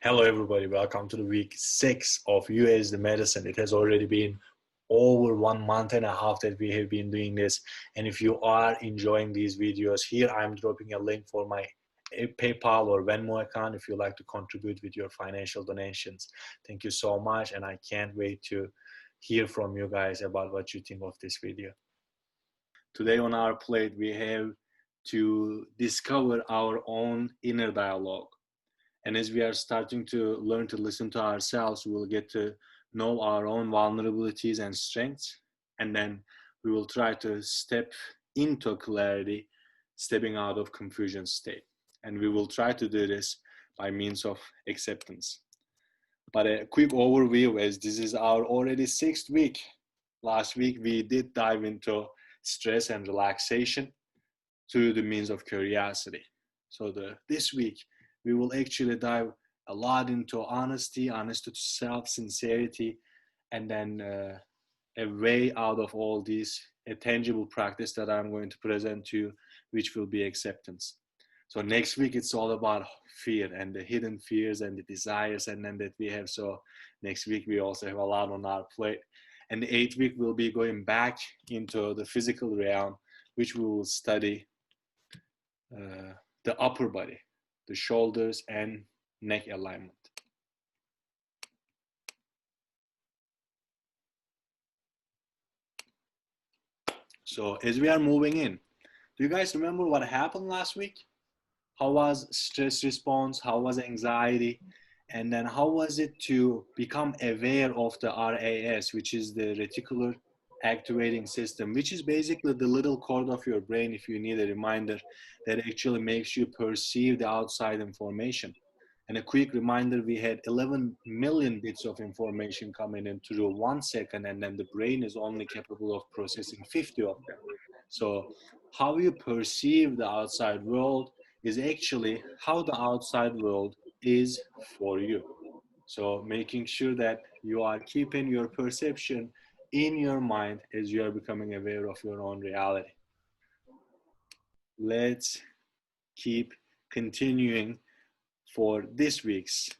Hello, everybody. Welcome to the week 6 of US the Medicine. It has already been over 1 month and a half that we have been doing this. And if you are enjoying these videos, here I'm dropping a link for my PayPal or Venmo account if you like to contribute with your financial donations. Thank you so much. And I can't wait to hear from you guys about what you think of this video. Today on our plate, we have to discover our own inner dialogue. And as we are starting to learn to listen to ourselves, we will get to know our own vulnerabilities and strengths. And then we will try to step into clarity, stepping out of confusion state. And we will try to do this by means of acceptance. But a quick overview, as this is our already 6th week. Last week, we did dive into stress and relaxation through the means of curiosity. So this week, we will actually dive a lot into honesty to self, sincerity, and then a way out of all these, a tangible practice that I'm going to present to you, which will be acceptance. So next week, it's all about fear and the hidden fears and the desires and then that we have. So next week, we also have a lot on our plate. And the 8th week, we'll be going back into the physical realm, which we will study the upper body, the shoulders and neck alignment. So as we are moving in, do you guys remember what happened last week? How was stress response? How was anxiety? And then how was it to become aware of the RAS, which is the reticular activating system, which is basically the little cord of your brain, if you need a reminder, that actually makes you perceive the outside information. And a quick reminder, we had 11 million bits of information coming in through 1 second, and then the brain is only capable of processing 50 of them. So how you perceive the outside world is actually how the outside world is for you. So making sure that you are keeping your perception in your mind as you are becoming aware of your own reality. Let's keep continuing for this week's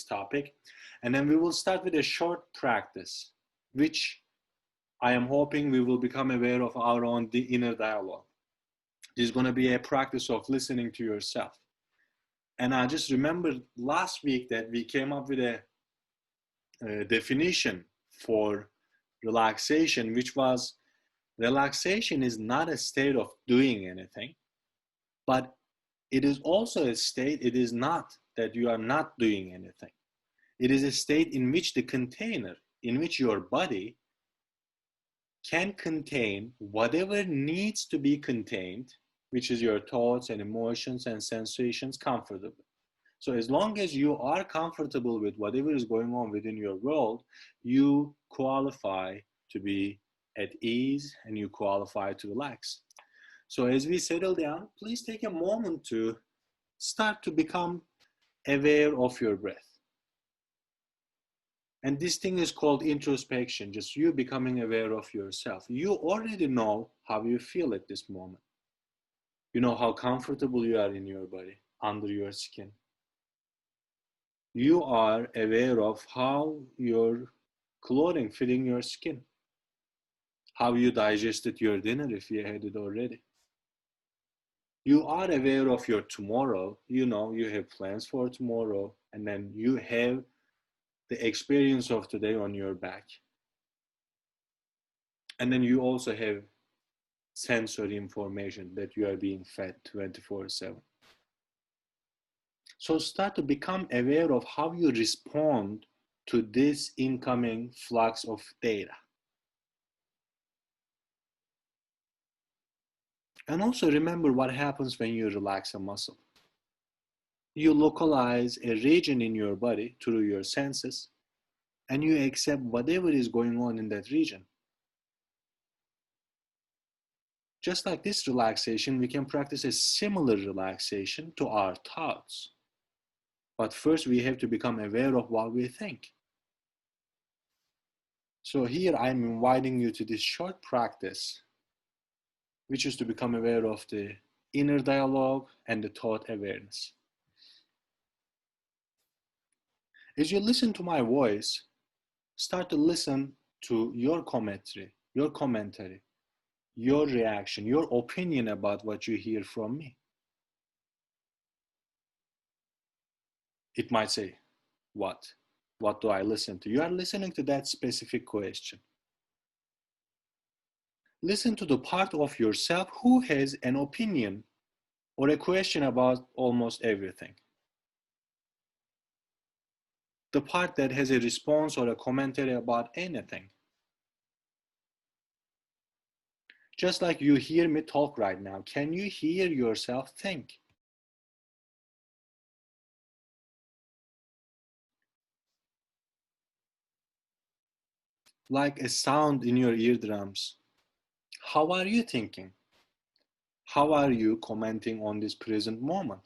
topic, and then we will start with a short practice, which I am hoping we will become aware of our own inner dialogue. This is going to be a practice of listening to yourself. And I just remembered last week that we came up with a definition for relaxation, which was relaxation is not a state of doing anything, but it is also a state, it is not that you are not doing anything. It is a state in which the container, in which your body can contain whatever needs to be contained, which is your thoughts and emotions and sensations comfortably. So as long as you are comfortable with whatever is going on within your world, you qualify to be at ease and you qualify to relax. So as we settle down, please take a moment to start to become aware of your breath. And this thing is called introspection, just you becoming aware of yourself. You already know how you feel at this moment. You know how comfortable you are in your body, under your skin. You are aware of how your clothing fitting your skin, how you digested your dinner if you had it already. You are aware of your tomorrow. You know you have plans for tomorrow, and then you have the experience of today on your back. And then you also have sensory information that you are being fed 24/7. So start to become aware of how you respond to this incoming flux of data. And also remember what happens when you relax a muscle. You localize a region in your body through your senses, and you accept whatever is going on in that region. Just like this relaxation, we can practice a similar relaxation to our thoughts. But first, we have to become aware of what we think. So here, I'm inviting you to this short practice, which is to become aware of the inner dialogue and the thought awareness. As you listen to my voice, start to listen to your commentary, your reaction, your opinion about what you hear from me. It might say, what? What do I listen to? You are listening to that specific question. Listen to the part of yourself who has an opinion or a question about almost everything. The part that has a response or a commentary about anything. Just like you hear me talk right now, can you hear yourself think? Like a sound in your eardrums. How are you thinking? How are you commenting on this present moment?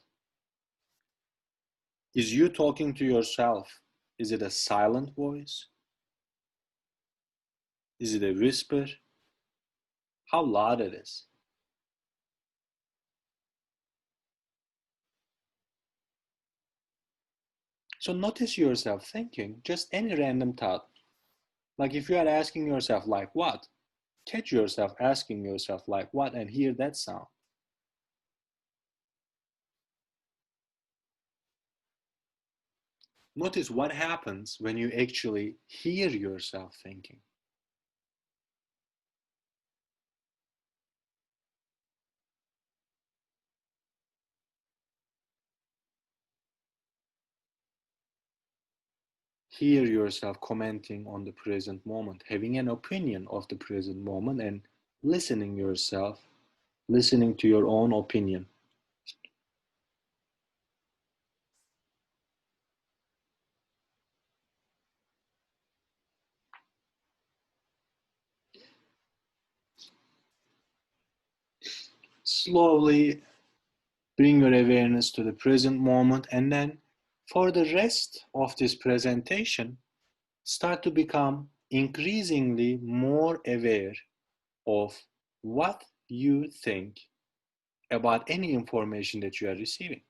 Is you talking to yourself? Is it a silent voice? Is it a whisper? How loud it is? So notice yourself thinking just any random thought. Like if you are asking yourself like what, catch yourself asking yourself like what and hear that sound. Notice what happens when you actually hear yourself thinking. Hear yourself commenting on the present moment, having an opinion of the present moment and listening yourself, listening to your own opinion. Slowly bring your awareness to the present moment, and then for the rest of this presentation, start to become increasingly more aware of what you think about any information that you are receiving.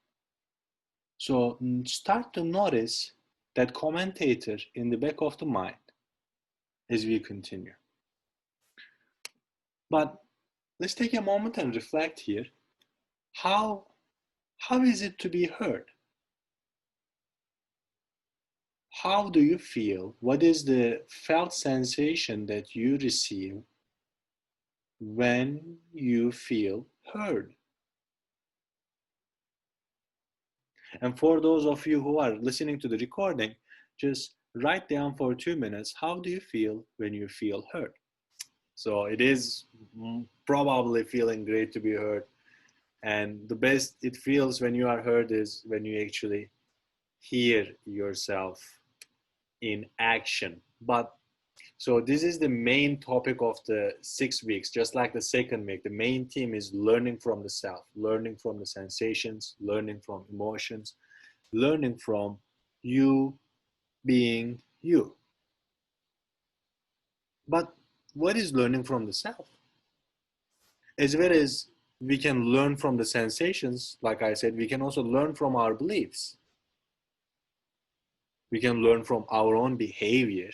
So start to notice that commentator in the back of the mind as we continue. But let's take a moment and reflect here. How is it to be heard? How do you feel? What is the felt sensation that you receive when you feel heard? And for those of you who are listening to the recording, just write down for 2 minutes, how do you feel when you feel heard? So it is probably feeling great to be heard. And the best it feels when you are heard is when you actually hear yourself in action. But so this is the main topic of the 6 weeks, just like the second week. The main theme is learning from the self, learning from the sensations, learning from emotions, learning from you being you. But what is learning from the self? As well as we can learn from the sensations, like I said, we can also learn from our beliefs. We can learn from our own behavior,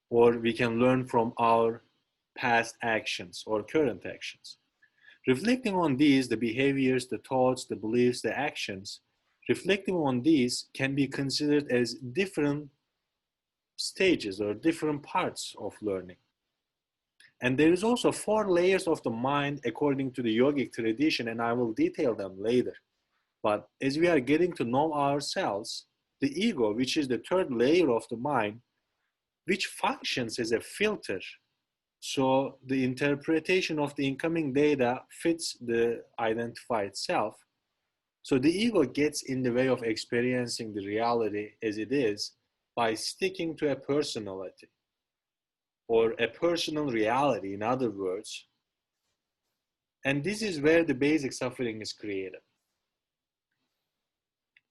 or we can learn from our past actions or current actions. Reflecting on these, the behaviors, the thoughts, the beliefs, the actions, reflecting on these can be considered as different stages or different parts of learning. And there is also 4 layers of the mind according to the yogic tradition, and I will detail them later. But as we are getting to know ourselves, the ego, which is the 3rd layer of the mind, which functions as a filter. So the interpretation of the incoming data fits the identified self. So the ego gets in the way of experiencing the reality as it is by sticking to a personality or a personal reality, in other words. And this is where the basic suffering is created.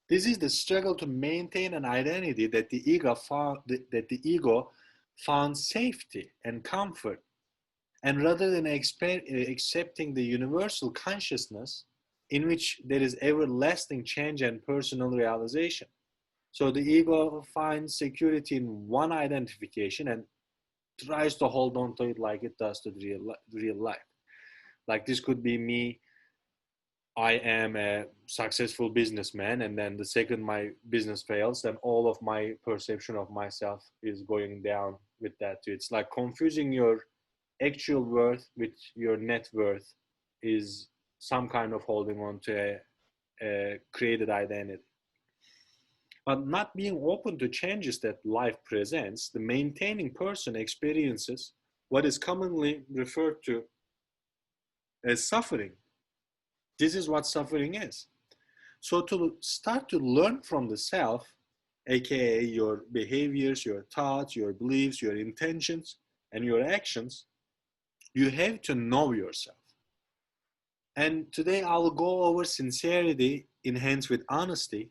This is the struggle to maintain an identity that the ego found safety and comfort. And rather than accepting the universal consciousness in which there is everlasting change and personal realization. So the ego finds security in one identification and tries to hold on to it like it does to the real life. Like this could be me, I am a successful businessman, and then the second my business fails, then all of my perception of myself is going down with that too. It's like confusing your actual worth with your net worth is some kind of holding on to a created identity. But not being open to changes that life presents, the maintaining person experiences what is commonly referred to as suffering. This is what suffering is. So to start to learn from the self, aka your behaviors, your thoughts, your beliefs, your intentions, and your actions, you have to know yourself. And today I will go over sincerity enhanced with honesty,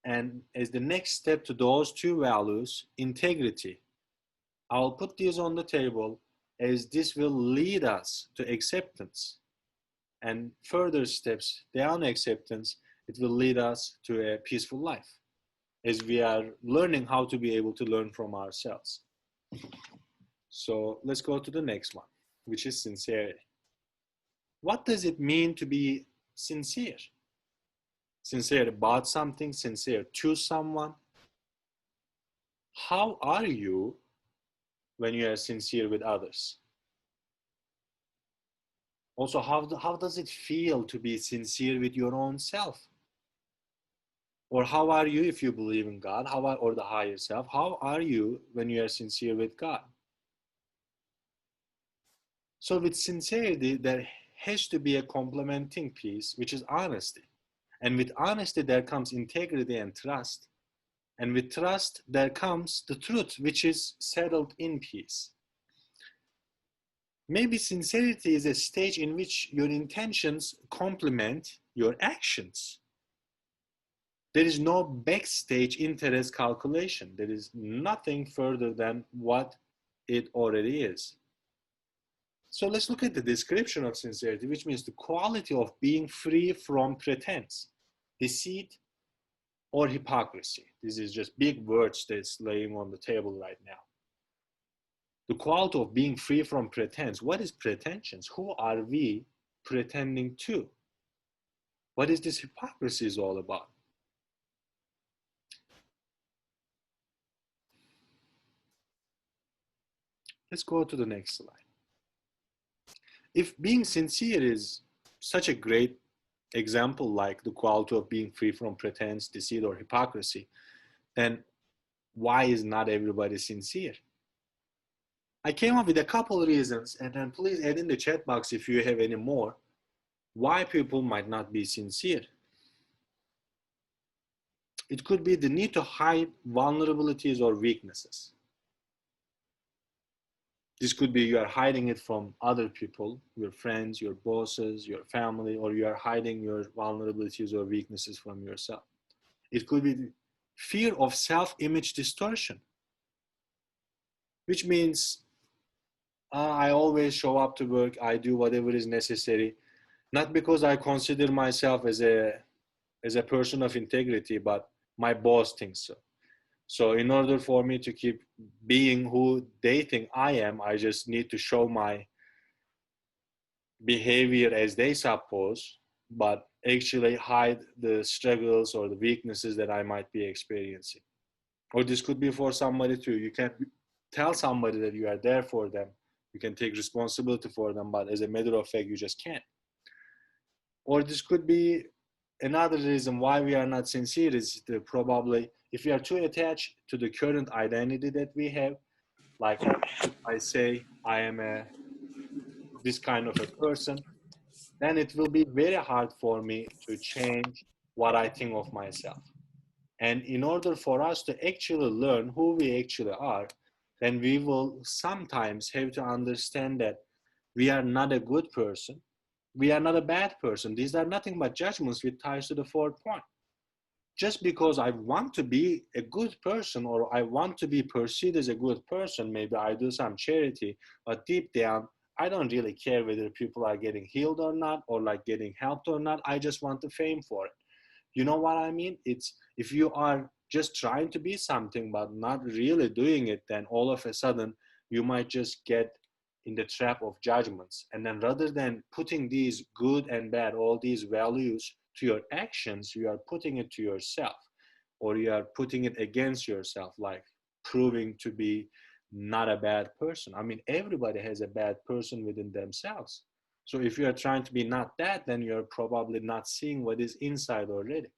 and as the next step to those two values, integrity. I'll put these on the table as this will lead us to acceptance, and further steps down acceptance, it will lead us to a peaceful life as we are learning how to be able to learn from ourselves. So let's go to the next one, which is sincerity. What does it mean to be sincere? Sincere about something, sincere to someone. How are you when you are sincere with others? Also, how does it feel to be sincere with your own self? Or how are you if you believe in God, or the higher self? How are you when you are sincere with God? So with sincerity, there has to be a complementing piece, which is honesty. And with honesty, there comes integrity and trust. And with trust, there comes the truth, which is settled in peace. Maybe sincerity is a stage in which your intentions complement your actions. There is no backstage interest calculation. There is nothing further than what it already is. So let's look at the description of sincerity, which means the quality of being free from pretense, deceit, or hypocrisy. This is just big words that's laying on the table right now. The quality of being free from pretense. What is pretensions? Who are we pretending to? What is this hypocrisy is all about? Let's go to the next slide. If being sincere is such a great example, like the quality of being free from pretense, deceit, or hypocrisy, then why is not everybody sincere? I came up with a couple of reasons, and then please add in the chat box if you have any more, why people might not be sincere. It could be the need to hide vulnerabilities or weaknesses. This could be you are hiding it from other people, your friends, your bosses, your family, or you are hiding your vulnerabilities or weaknesses from yourself. It could be fear of self-image distortion, which means I always show up to work, I do whatever is necessary, not because I consider myself as a person of integrity, but my boss thinks so. So in order for me to keep being who they think I am, I just need to show my behavior as they suppose, but actually hide the struggles or the weaknesses that I might be experiencing. Or this could be for somebody too. You can tell somebody that you are there for them. You can take responsibility for them, but as a matter of fact, you just can't. Or this could be another reason why we are not sincere is probably if we are too attached to the current identity that we have, like I say, I am this kind of a person, then it will be very hard for me to change what I think of myself. And in order for us to actually learn who we actually are, then we will sometimes have to understand that we are not a good person. We are not a bad person. These are nothing but judgments with ties to the fourth point. Just because I want to be a good person or I want to be perceived as a good person, maybe I do some charity, but deep down, I don't really care whether people are getting healed or not, or like getting helped or not. I just want the fame for it. You know what I mean? It's if you are just trying to be something but not really doing it, then all of a sudden you might just get in the trap of judgments. And then rather than putting these good and bad, all these values to your actions, you are putting it to yourself, or you are putting it against yourself, like proving to be not a bad person. I mean, everybody has a bad person within themselves. So if you are trying to be not that, then you're probably not seeing what is inside already.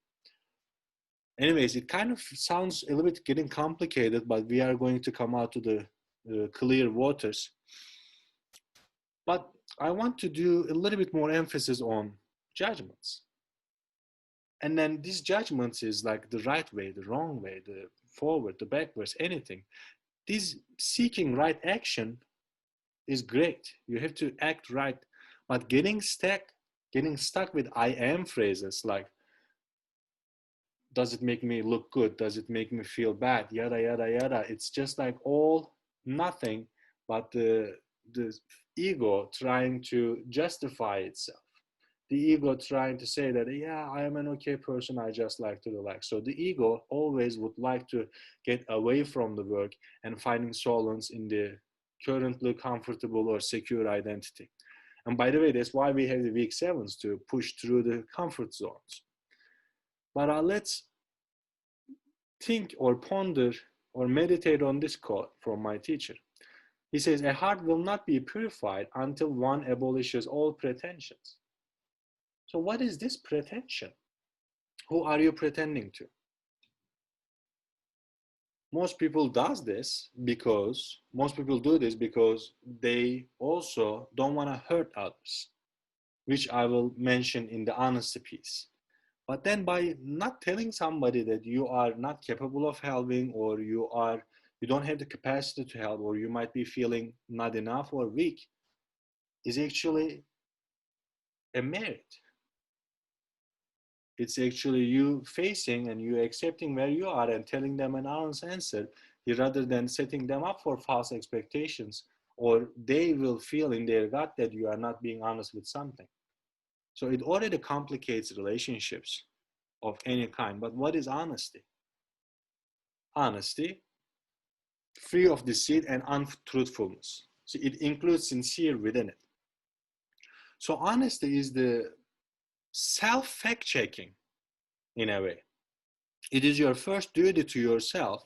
Anyways, it kind of sounds a little bit getting complicated, but we are going to come out to the clear waters. But I want to do a little bit more emphasis on judgments. And then these judgments is like the right way, the wrong way, the forward, the backwards, anything. This seeking right action is great. You have to act right. But getting stuck with I am phrases like, does it make me look good? Does it make me feel bad? Yada, yada, yada. It's just like all nothing but the ego trying to justify itself. The ego trying to say that, yeah, I am an okay person, I just like to relax. So the ego always would like to get away from the work and finding solace in the currently comfortable or secure identity. And by the way, that's why we have the week sevens, to push through the comfort zones. But let's think or ponder or meditate on this quote from my teacher. He says, a heart will not be purified until one abolishes all pretensions. So what is this pretension? Who are you pretending to? Most people do this because they also don't want to hurt others, which I will mention in the honesty piece. But then by not telling somebody that you are not capable of helping, or you don't have the capacity to help, or you might be feeling not enough or weak, is actually a merit. It's actually you facing and you accepting where you are and telling them an honest answer, rather than setting them up for false expectations, or they will feel in their gut that you are not being honest with something. So it already complicates relationships of any kind. But what is honesty? Honesty, free of deceit and untruthfulness. So it includes sincere within it. So honesty is the self-fact-checking in a way. It is your first duty to yourself,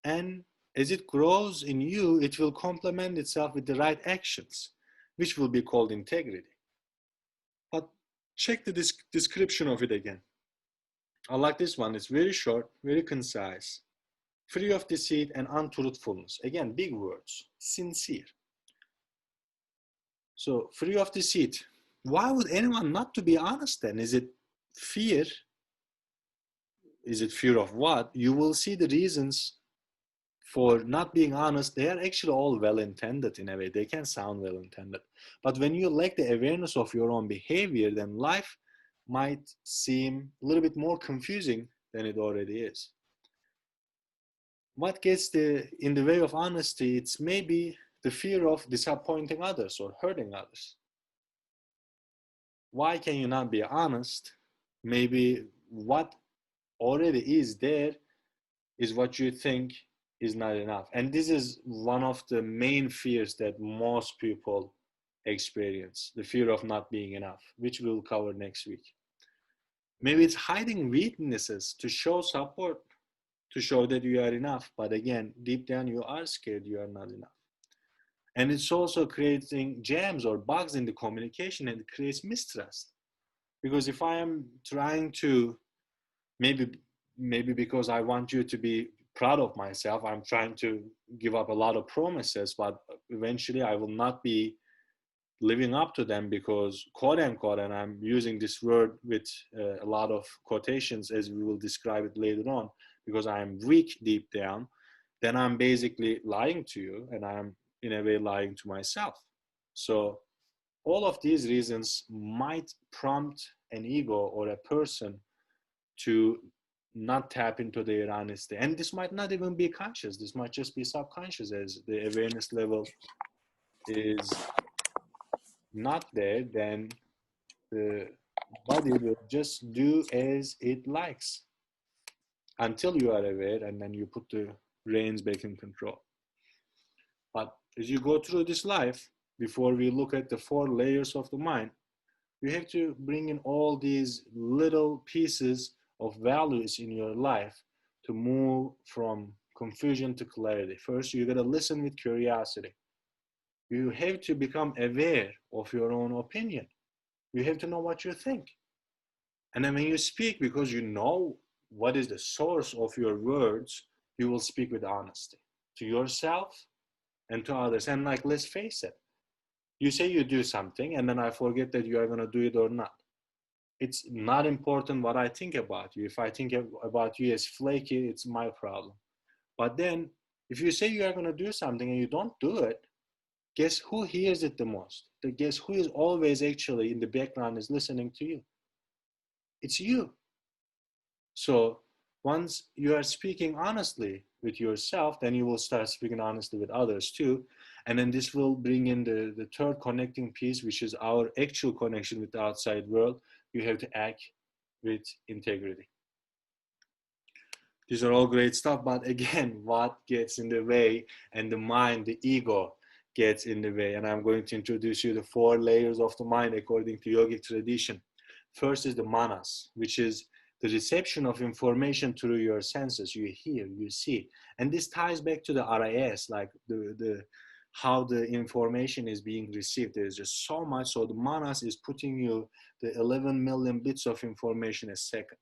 and as it grows in you, it will complement itself with the right actions, which will be called integrity. But check the description of it again. I like this one. It's very short, very concise. Free of deceit and untruthfulness. Again, big words. Sincere. So, free of deceit. Why would anyone not to be honest then? Is it fear? Is it fear of what? You will see the reasons for not being honest. They are actually all well-intended in a way. They can sound well-intended. But when you lack the awareness of your own behavior, then life might seem a little bit more confusing than it already is. What gets in the way of honesty? It's maybe the fear of disappointing others or hurting others. Why can you not be honest? Maybe what already is there is what you think is not enough. And this is one of the main fears that most people experience, the fear of not being enough, which we'll cover next week. Maybe it's hiding weaknesses to show support, to show that you are enough. But again, deep down, you are scared you are not enough. And it's also creating jams or bugs in the communication, and it creates mistrust. Because if I am trying to, maybe because I want you to be proud of myself, I'm trying to give up a lot of promises, but eventually I will not be living up to them because, quote unquote, and I'm using this word with a lot of quotations as we will describe it later on, because I'm weak deep down, then I'm basically lying to you, and I'm in a way lying to myself. So all of these reasons might prompt an ego or a person to not tap into their honesty. And this might not even be conscious. This might just be subconscious, as the awareness level is not there, then the body will just do as it likes. until you are aware, and then you put the reins back in control. But as you go through this life, before we look at the 4 layers of the mind, you have to bring in all these little pieces of values in your life to move from confusion to clarity. First, you got to listen with curiosity. You have to become aware of your own opinion. You have to know what you think. And then when you speak, because you know what is the source of your words, you will speak with honesty to yourself and to others. And like, let's face it, you say you do something and then I forget that you are going to do it or not. It's not important what I think about you. If I think about you as flaky, it's my problem. But then if you say you are going to do something and you don't do it, guess who hears it the most? Guess who is always actually in the background is listening to you? It's you. So once you are speaking honestly with yourself, then you will start speaking honestly with others too. And then this will bring in the third connecting piece, which is our actual connection with the outside world. You have to act with integrity. These are all great stuff, but again, what gets in the way? And the mind, the ego, gets in the way. And I'm going to introduce you the 4 layers of the mind according to yogic tradition. First is the manas, which is the reception of information through your senses. You hear, you see. And this ties back to the RIS, like the how the information is being received. There's just so much. So the manas is putting you the 11 million bits of information a second.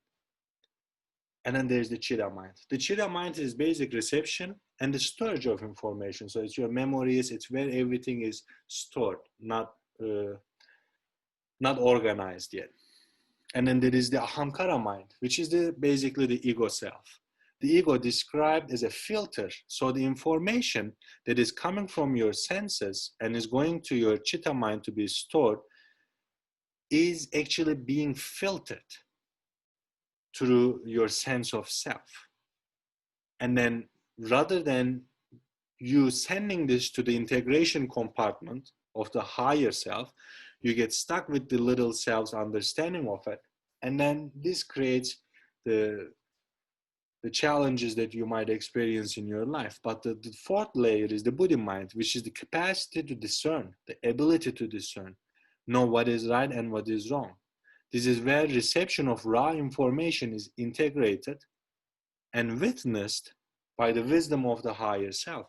And then there's the chitta mind. The chitta mind is basic reception and the storage of information. So it's your memories, it's where everything is stored, not organized yet. And then there is the ahamkara mind, which is basically the ego self. The ego described as a filter. So the information that is coming from your senses and is going to your chitta mind to be stored is actually being filtered through your sense of self. And then rather than you sending this to the integration compartment of the higher self, you get stuck with the little self's understanding of it. And then this creates the challenges that you might experience in your life. But the 4th layer is the Buddhi mind, which is the capacity to discern, the ability to discern, know what is right and what is wrong. This is where reception of raw information is integrated and witnessed by the wisdom of the higher self.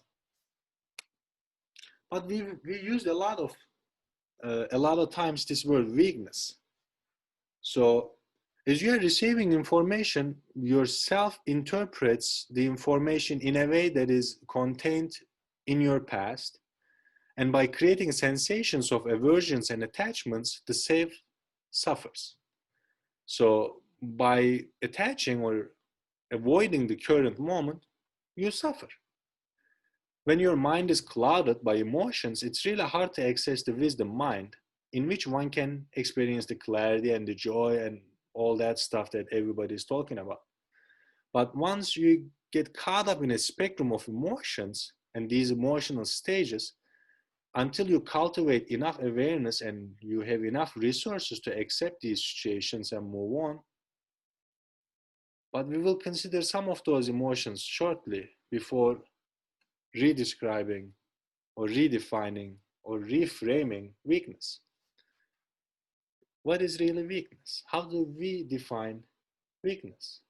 But we used a lot of times this word weakness. So as you are receiving information, yourself interprets the information in a way that is contained in your past. And by creating sensations of aversions and attachments, the self suffers. So by attaching or avoiding the current moment, you suffer. When your mind is clouded by emotions, it's really hard to access the wisdom mind in which one can experience the clarity and the joy and all that stuff that everybody is talking about. But once you get caught up in a spectrum of emotions and these emotional stages, until you cultivate enough awareness and you have enough resources to accept these situations and move on. But we will consider some of those emotions shortly before redescribing or redefining or reframing weakness. What is really weakness? How do we define weakness?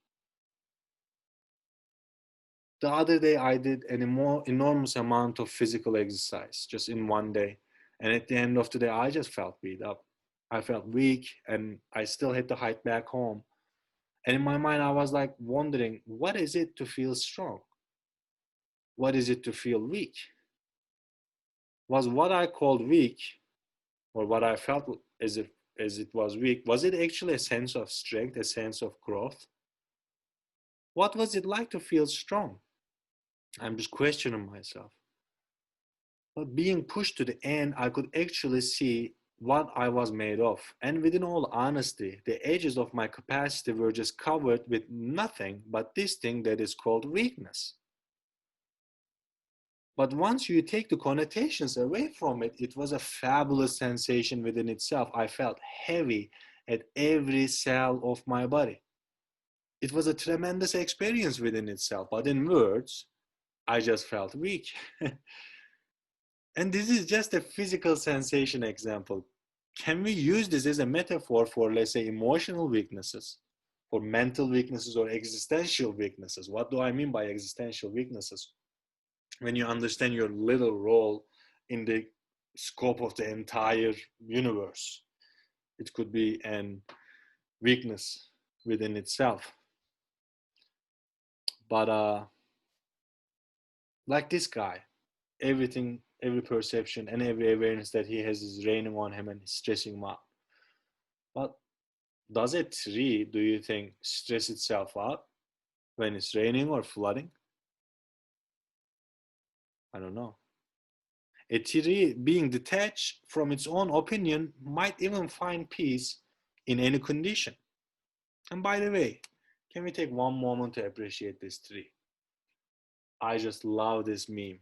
The other day I did an enormous amount of physical exercise just in one day. And at the end of the day, I just felt beat up. I felt weak and I still had to hike back home. And in my mind, I was like wondering, what is it to feel strong? What is it to feel weak? Was what I called weak, or what I felt as it was weak, was it actually a sense of strength, a sense of growth? What was it like to feel strong? I'm just questioning myself. But being pushed to the end, I could actually see what I was made of. And within all honesty, the edges of my capacity were just covered with nothing but this thing that is called weakness. But once you take the connotations away from it, it was a fabulous sensation within itself. I felt heavy at every cell of my body. It was a tremendous experience within itself, but in words, I just felt weak. And this is just a physical sensation example. Can we use this as a metaphor for, let's say, emotional weaknesses, for mental weaknesses or existential weaknesses? What do I mean by existential weaknesses? When you understand your little role in the scope of the entire universe, it could be an weakness within itself. But like this guy, everything, every perception and every awareness that he has is raining on him and stressing him out. But does a tree, do you think, stress itself out when it's raining or flooding? I don't know. A tree, being detached from its own opinion, might even find peace in any condition. And by the way, can we take one moment to appreciate this tree? I just love this meme.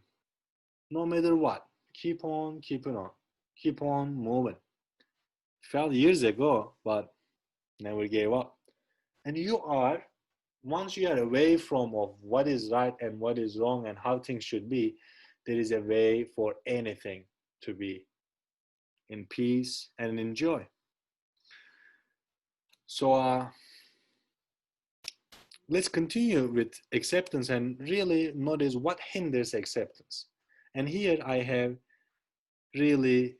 No matter what, keep on keeping on, keep on moving. Fell years ago, but never gave up. And you are, once you are away from of what is right and what is wrong and how things should be, there is a way for anything to be in peace and in joy. So let's continue with acceptance and really notice what hinders acceptance. And here I have really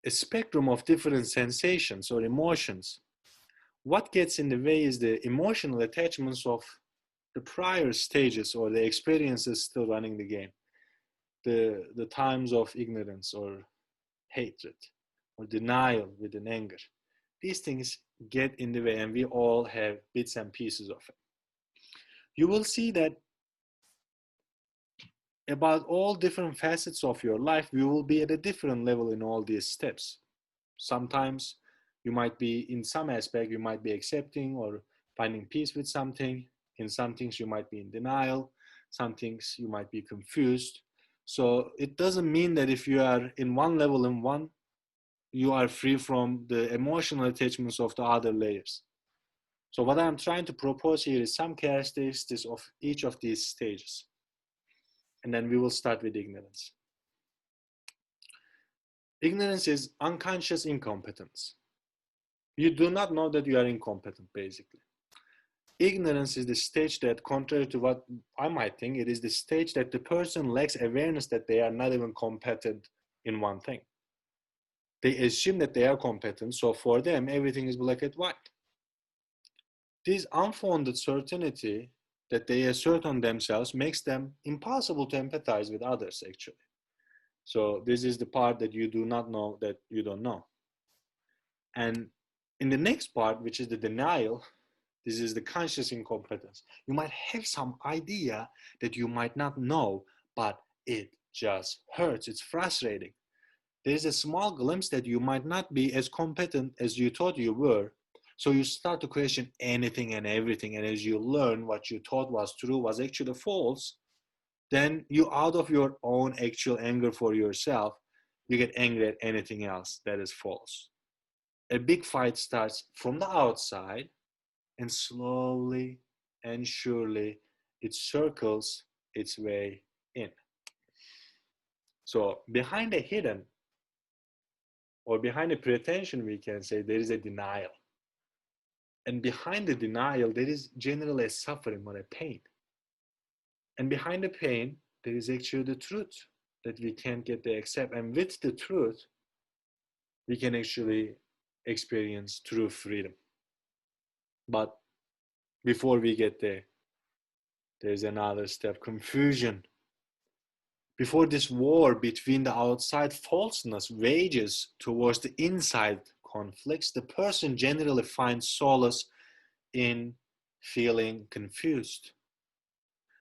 a spectrum of different sensations or emotions. What gets in the way is the emotional attachments of the prior stages or the experiences still running the game. The times of ignorance or hatred or denial within anger. These things get in the way, and we all have bits and pieces of it. You will see that about all different facets of your life, you will be at a different level in all these steps. Sometimes you might be, in some aspect, you might be accepting or finding peace with something. In some things, you might be in denial. Some things you might be confused. So it doesn't mean that if you are in one level in one, you are free from the emotional attachments of the other layers. So what I'm trying to propose here is some characteristics of each of these stages. And then we will start with ignorance. Ignorance is unconscious incompetence. You do not know that you are incompetent, basically. Ignorance is the stage that, contrary to what I might think, it is the stage that the person lacks awareness that they are not even competent in one thing. They assume that they are competent, so for them, everything is black and white. This unfounded certainty that they assert on themselves makes them impossible to empathize with others, actually. So this is the part that you do not know that you don't know. And in the next part, which is the denial, this is the conscious incompetence. You might have some idea that you might not know, but it just hurts. It's frustrating. There's a small glimpse that you might not be as competent as you thought you were. So you start to question anything and everything. And as you learn what you thought was true was actually false, then you, out of your own actual anger for yourself, you get angry at anything else that is false. A big fight starts from the outside, and slowly and surely it circles its way in. So behind a hidden or behind a pretension, we can say there is a denial. And behind the denial, there is generally a suffering or a pain. And behind the pain, there is actually the truth that we can't get to accept. And with the truth, we can actually experience true freedom. But before we get there, there's another step: confusion. Before this war between the outside falseness wages towards the inside conflicts, the person generally finds solace in feeling confused.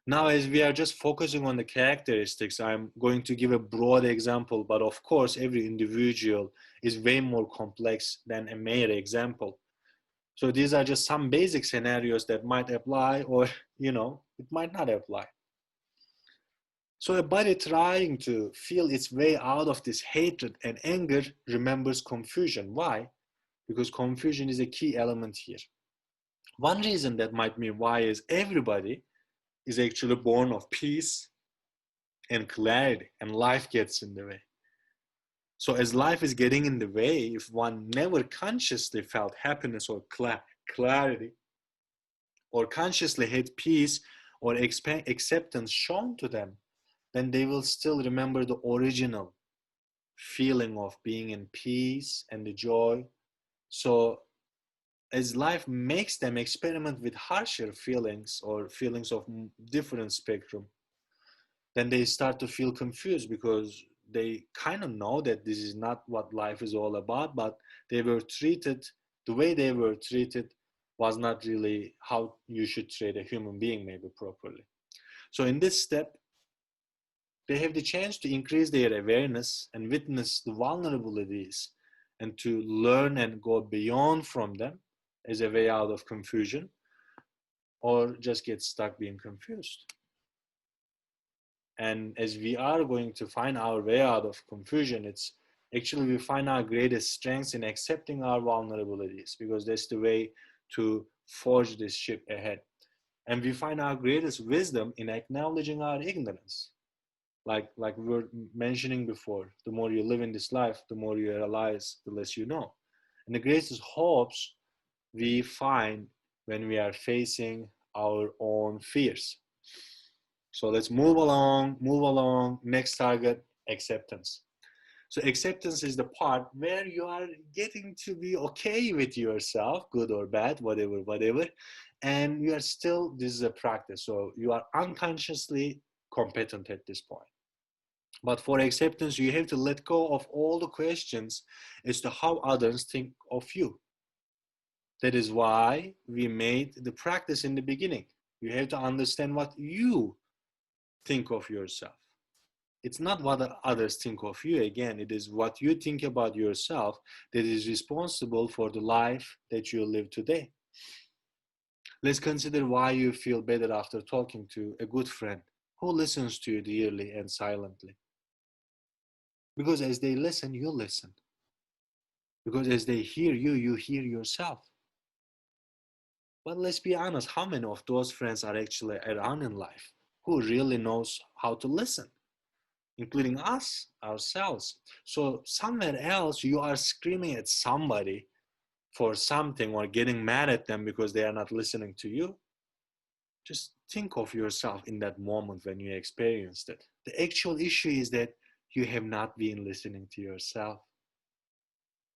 Now, as we are just focusing on the characteristics, I'm going to give a broad example, but of course, every individual is way more complex than a mere example. So these are just some basic scenarios that might apply, or, it might not apply. So a body trying to feel its way out of this hatred and anger remembers confusion. Why? Because confusion is a key element here. One reason that might be why is everybody is actually born of peace and clarity, and life gets in the way. So as life is getting in the way, if one never consciously felt happiness or clarity, or consciously had peace or acceptance shown to them, then they will still remember the original feeling of being in peace and the joy. So as life makes them experiment with harsher feelings or feelings of different spectrum, then they start to feel confused because they kind of know that this is not what life is all about, but they were treated, the way they were treated was not really how you should treat a human being, maybe properly. So in this step, they have the chance to increase their awareness and witness the vulnerabilities and to learn and go beyond from them as a way out of confusion, or just get stuck being confused. And as we are going to find our way out of confusion, it's actually we find our greatest strengths in accepting our vulnerabilities, because that's the way to forge this ship ahead. And we find our greatest wisdom in acknowledging our ignorance. Like we were mentioning before, the more you live in this life, the more you realize, the less you know. And the greatest hopes we find when we are facing our own fears. So let's move along, move along. Next target, acceptance. So acceptance is the part where you are getting to be okay with yourself, good or bad, whatever, whatever. And you are still, this is a practice. So you are unconsciously competent at this point. But for acceptance, you have to let go of all the questions as to how others think of you. That is why we made the practice in the beginning. You have to understand what you think of yourself. It's not what others think of you. Again, it is what you think about yourself that is responsible for the life that you live today. Let's consider why you feel better after talking to a good friend who listens to you dearly and silently. Because as they listen, you listen. Because as they hear you, you hear yourself. But let's be honest, how many of those friends are actually around in life who really knows how to listen, including us, ourselves? So somewhere else, you are screaming at somebody for something or getting mad at them because they are not listening to you. Just think of yourself in that moment when you experienced it. The actual issue is that you have not been listening to yourself.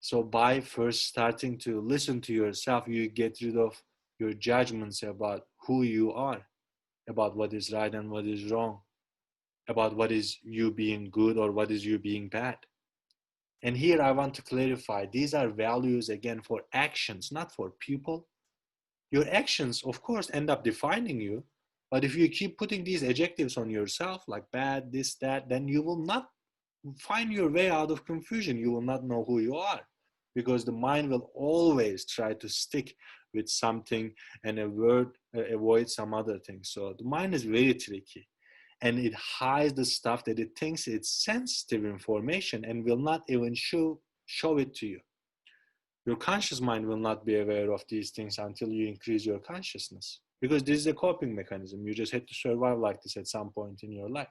So by first starting to listen to yourself, you get rid of your judgments about who you are, about what is right and what is wrong, about what is you being good or what is you being bad. And here I want to clarify, these are values again for actions, not for people. Your actions, of course, end up defining you, but if you keep putting these adjectives on yourself, like bad, this, that, then you will not find your way out of confusion. You will not know who you are, because the mind will always try to stick with something and avoid some other thing. So the mind is very tricky, and it hides the stuff that it thinks it's sensitive information and will not even show it to you. Your conscious mind will not be aware of these things until you increase your consciousness, because this is a coping mechanism. You just had to survive like this at some point in your life.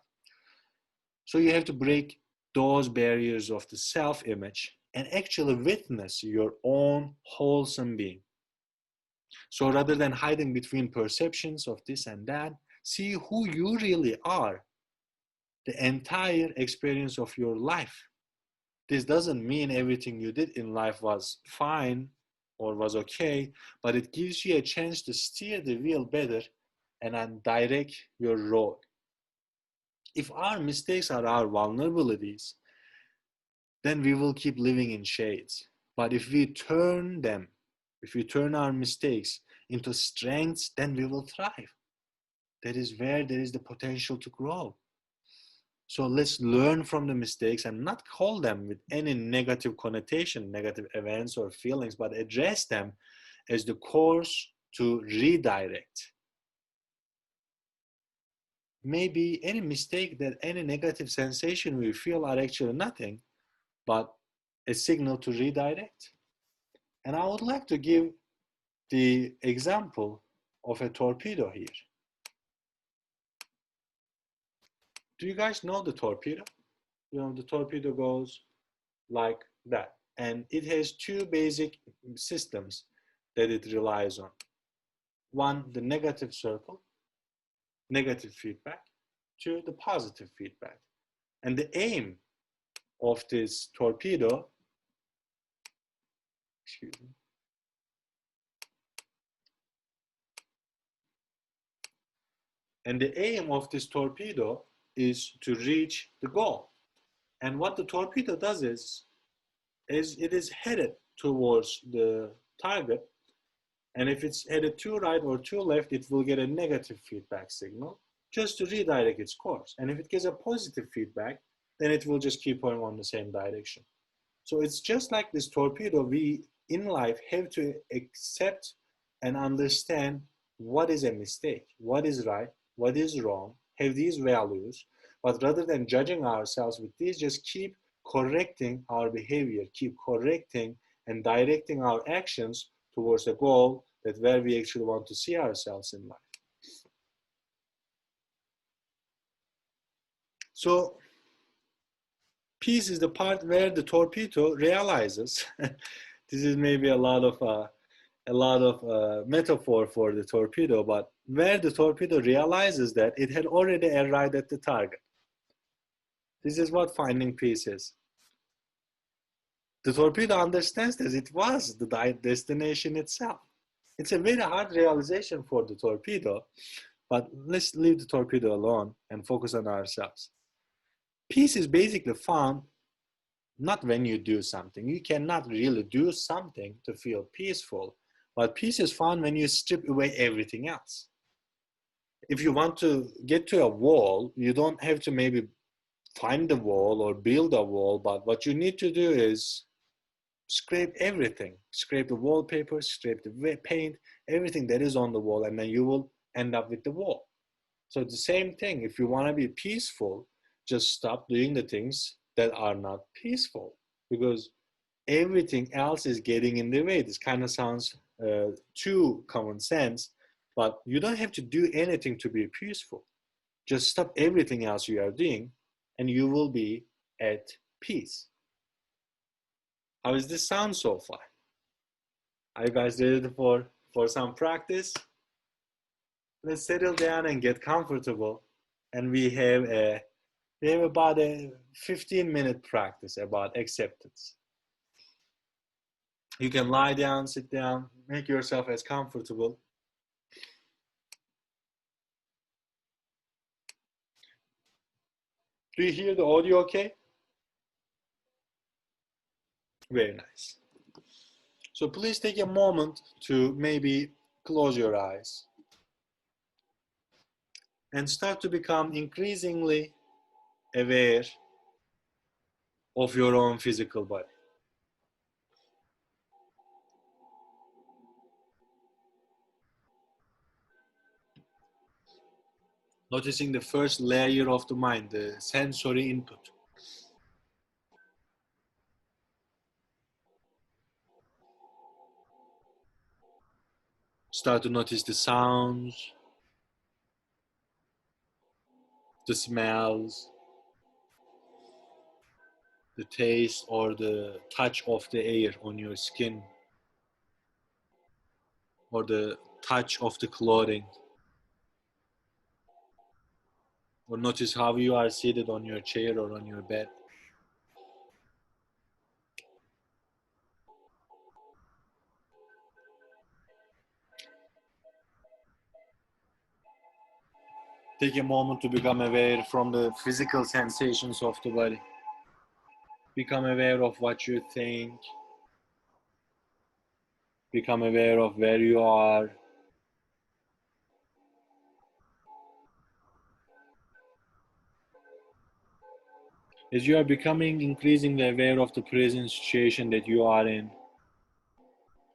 So you have to break those barriers of the self-image and actually witness your own wholesome being. So rather than hiding between perceptions of this and that, see who you really are, the entire experience of your life. This doesn't mean everything you did in life was fine or was okay, but it gives you a chance to steer the wheel better and direct your road. If our mistakes are our vulnerabilities, then we will keep living in shades. But if we turn our mistakes into strengths, then we will thrive. That is where there is the potential to grow. So let's learn from the mistakes and not call them with any negative connotation, negative events or feelings, but address them as the course to redirect. Maybe any mistake, that any negative sensation we feel are actually nothing but a signal to redirect. And I would like to give the example of a torpedo here. Do you guys know the torpedo? You know, the torpedo goes like that. And it has two basic systems that it relies on. One, the negative circle, negative feedback. Two, the positive feedback. And the aim of this torpedo, excuse me, and the aim of this torpedo is to reach the goal. And what the torpedo does is it is headed towards the target. And if it's headed to right or to left, it will get a negative feedback signal just to redirect its course. And if it gets a positive feedback, then it will just keep going on the same direction. So it's just like this torpedo, we in life have to accept and understand what is a mistake, what is right, what is wrong, have these values, but rather than judging ourselves with these, just keep correcting our behavior, keep correcting and directing our actions towards a goal that where we actually want to see ourselves in life. So peace is the part where the torpedo realizes this is maybe a lot of metaphor for the torpedo, but where the torpedo realizes that it had already arrived at the target. This is what finding peace is. The torpedo understands that it was the destination itself. It's a very hard realization for the torpedo, but let's leave the torpedo alone and focus on ourselves. Peace is basically found not when you do something. You cannot really do something to feel peaceful, but peace is found when you strip away everything else. If you want to get to a wall, you don't have to maybe find the wall or build a wall, but what you need to do is scrape everything. Scrape the wallpaper, scrape the paint, everything that is on the wall, and then you will end up with the wall. So the same thing, if you want to be peaceful, just stop doing the things that are not peaceful, because everything else is getting in the way. This kind of sounds too common sense, but you don't have to do anything to be peaceful. Just stop everything else you are doing and you will be at peace. How does this sound so far? Are you guys ready for some practice? Let's settle down and get comfortable, and we have about a 15-minute practice about acceptance. You can lie down, sit down, make yourself as comfortable. Do you hear the audio okay? Very nice. So please take a moment to maybe close your eyes and start to become increasingly aware of your own physical body. Noticing the first layer of the mind, the sensory input. Start to notice the sounds, the smells, the taste or the touch of the air on your skin, or the touch of the clothing. Or notice how you are seated on your chair or on your bed. Take a moment to become aware from the physical sensations of the body. Become aware of what you think. Become aware of where you are. As you are becoming increasingly aware of the present situation that you are in,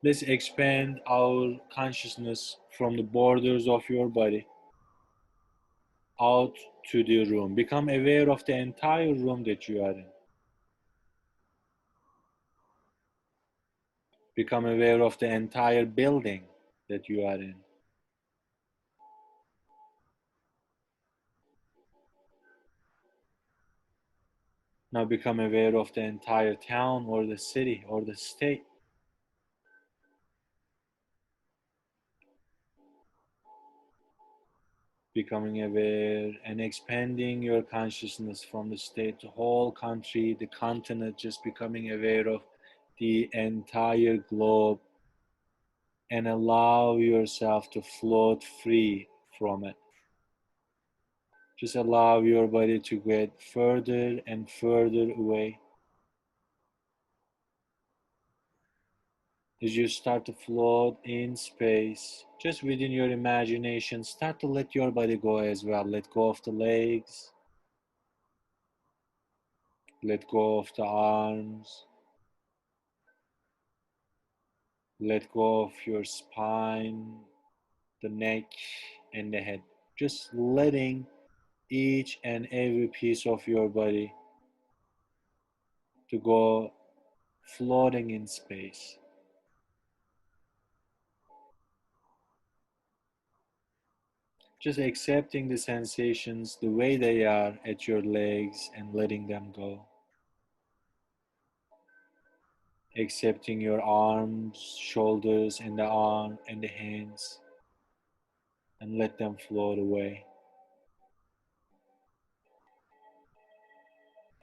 let's expand our consciousness from the borders of your body out to the room. Become aware of the entire room that you are in. Become aware of the entire building that you are in. Now become aware of the entire town or the city or the state. Becoming aware and expanding your consciousness from the state to whole country, the continent, just becoming aware of the entire globe and allow yourself to float free from it. Just allow your body to get further and further away. As you start to float in space, just within your imagination, start to let your body go as well. Let go of the legs, let go of the arms, let go of your spine, the neck, and the head. Just letting each and every piece of your body to go floating in space. Just accepting the sensations the way they are at your legs and letting them go. Accepting your arms, shoulders, and the arm and the hands, and let them float away.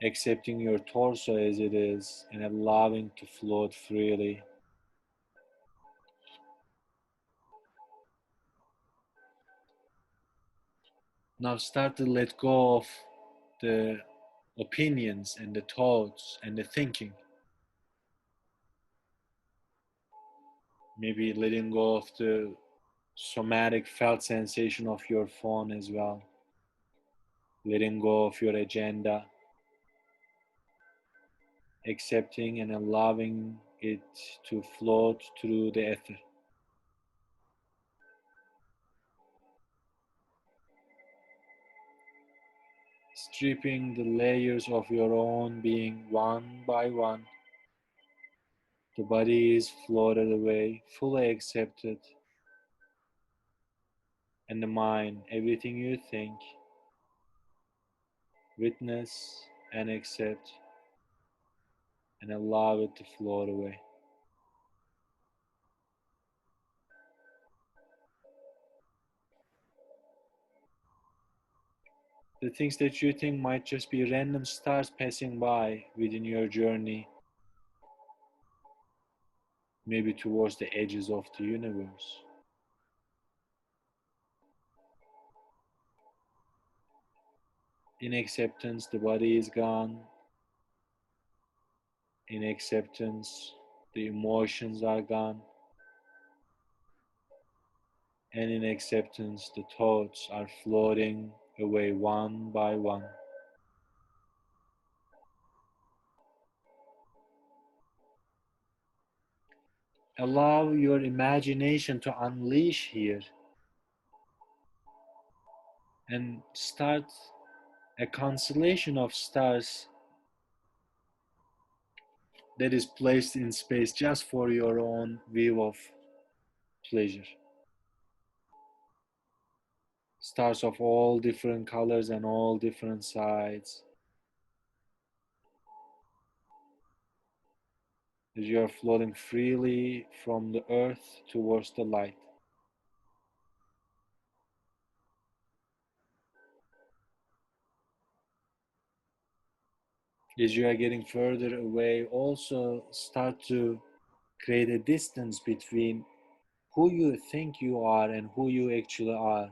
Accepting your torso as it is and allowing to float freely. Now start to let go of the opinions and the thoughts and the thinking. Maybe letting go of the somatic felt sensation of your phone as well. Letting go of your agenda. Accepting and allowing it to float through the ether. Stripping the layers of your own being one by one. The body is floated away, fully accepted, and the mind, everything you think, witness and accept, and allow it to float away. The things that you think might just be random stars passing by within your journey, maybe towards the edges of the universe. In acceptance, the body is gone. In acceptance, the emotions are gone. And in acceptance, the thoughts are floating away one by one. Allow your imagination to unleash here and start a constellation of stars that is placed in space just for your own view of pleasure. Stars of all different colors and all different sides. As you are floating freely from the earth towards the light. As you are getting further away, also start to create a distance between who you think you are and who you actually are.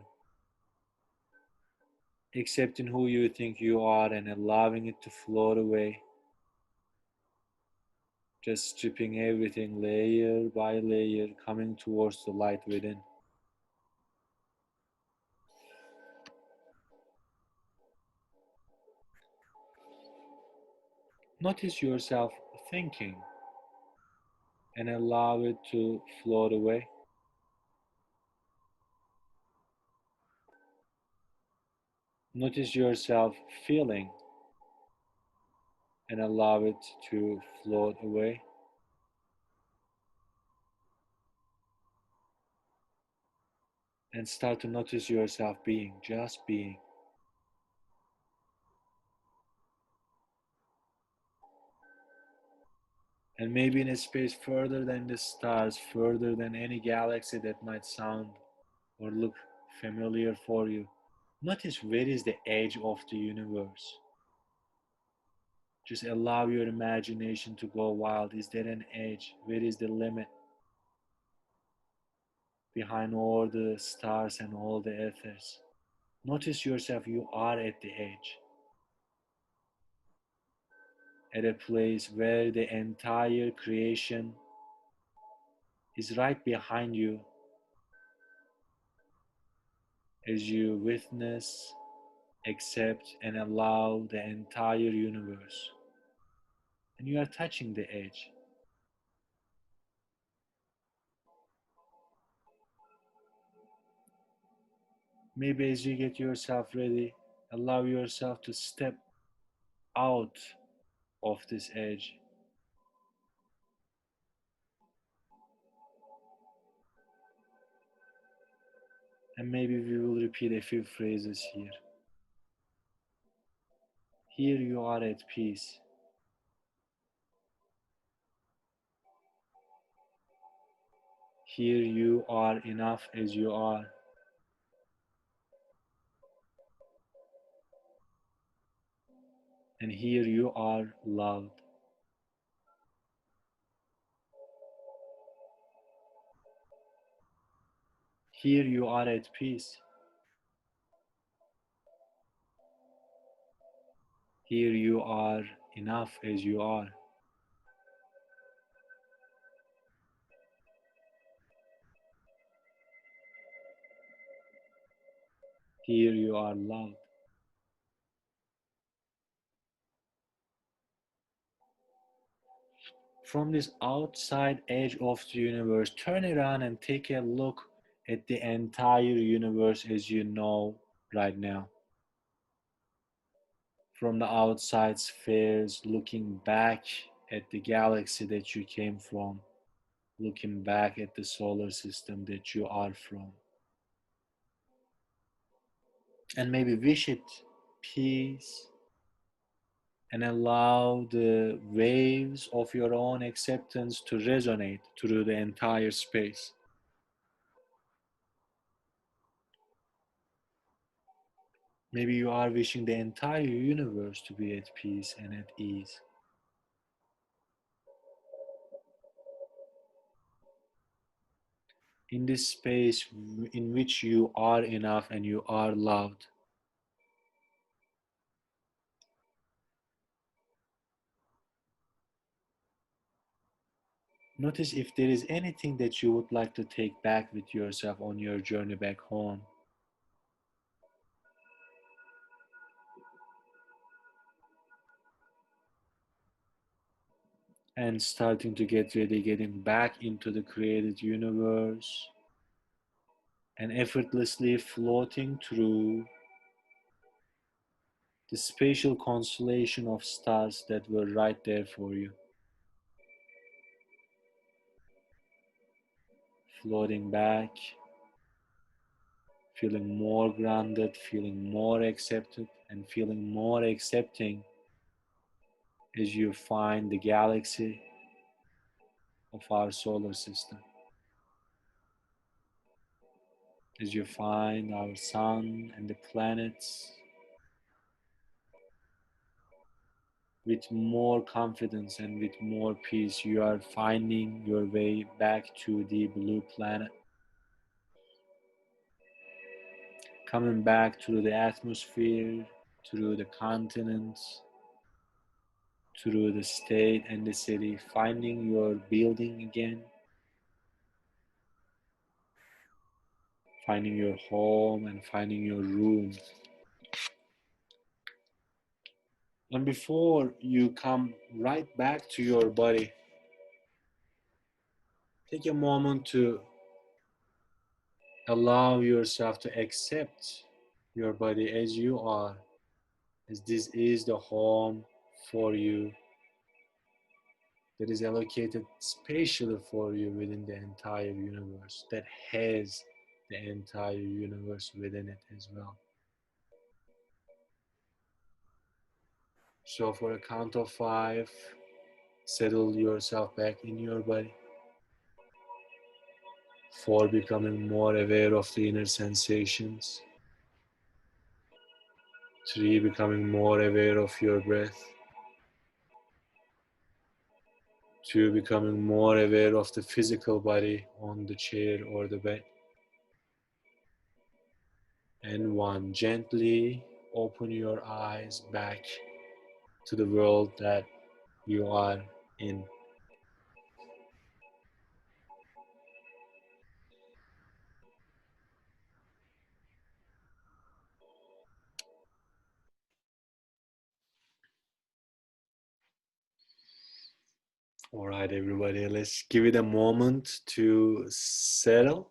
Accepting who you think you are and allowing it to float away. Just stripping everything layer by layer, coming towards the light within. Notice yourself thinking and allow it to float away. Notice yourself feeling and allow it to float away. and start to notice yourself being, just being. And maybe in a space further than the stars, further than any galaxy that might sound or look familiar for you. Notice where is the edge of the universe. Just allow your imagination to go wild. Is there an edge? Where is the limit behind all the stars and all the ethers? Notice yourself, you are at the edge, at a place where the entire creation is right behind you as you witness, accept, and allow the entire universe. And you are touching the edge. Maybe as you get yourself ready, allow yourself to step out of this edge. And maybe we will repeat a few phrases here. Here you are at peace. Here you are enough as you are. And here you are loved. Here you are at peace. Here you are enough as you are. Here you are loved. From this outside edge of the universe, turn around and take a look at the entire universe as you know right now. From the outside spheres, looking back at the galaxy that you came from, looking back at the solar system that you are from. And maybe wish it peace and allow the waves of your own acceptance to resonate through the entire space. Maybe you are wishing the entire universe to be at peace and at ease. In this space in which you are enough and you are loved. Notice if there is anything that you would like to take back with yourself on your journey back home. And starting to get ready, getting back into the created universe and effortlessly floating through the spatial constellation of stars that were right there for you. Floating back, feeling more grounded, feeling more accepted, and feeling more accepting as you find the galaxy of our solar system. As you find our sun and the planets with more confidence and with more peace, you are finding your way back to the blue planet, coming back through the atmosphere, through the continents, through the state and the city, finding your building again, finding your home and finding your room. And before you come right back to your body, take a moment to allow yourself to accept your body as you are, as this is the home for you that is allocated spatially for you within the entire universe that has the entire universe within it as well. So for a count of 5, settle yourself back in your body. 4, becoming more aware of the inner sensations. 3, becoming more aware of your breath. 2, becoming more aware of the physical body on the chair or the bed. And 1, gently open your eyes back to the world that you are in. All right, everybody, let's give it a moment to settle.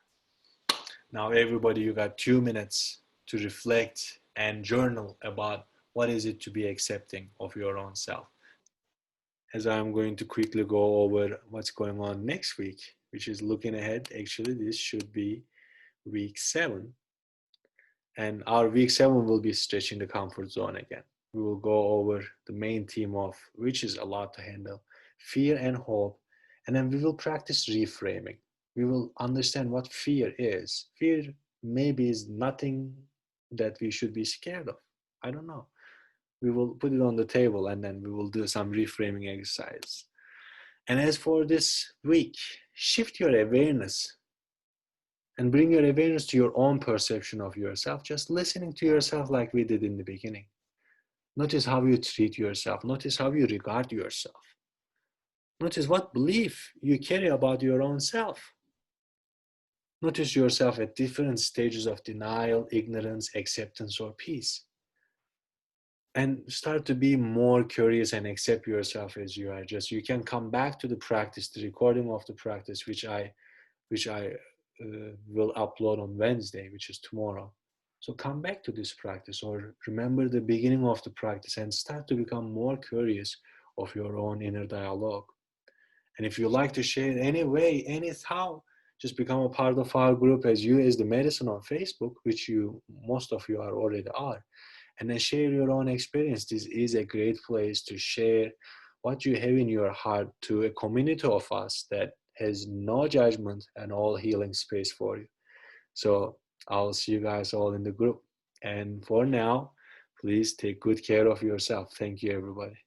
Now, everybody, you got 2 minutes to reflect and journal about what is it to be accepting of your own self. As I'm going to quickly go over what's going on next week, which is looking ahead. Actually, this should be week 7. And our week 7 will be stretching the comfort zone again. We will go over the main theme of, which is a lot to handle, fear and hope. And then we will practice reframing. We will understand what fear is. Fear maybe is nothing that we should be scared of. I don't know. We will put it on the table and then we will do some reframing exercise. And as for this week, shift your awareness and bring your awareness to your own perception of yourself, just listening to yourself like we did in the beginning. Notice how you treat yourself. Notice how you regard yourself. Notice what belief you carry about your own self. Notice yourself at different stages of denial, ignorance, acceptance, or peace. And start to be more curious and accept yourself as you are. Just you can come back to the practice, the recording of the practice, which I will upload on Wednesday, which is tomorrow. So come back to this practice or remember the beginning of the practice and start to become more curious of your own inner dialogue. And if you like to share any way, anyhow, just become a part of our group as you as the medicine on Facebook, which you most of you are already are. And then share your own experience. This is a great place to share what you have in your heart to a community of us that has no judgment and all healing space for you. So I'll see you guys all in the group. And for now, please take good care of yourself. Thank you, everybody.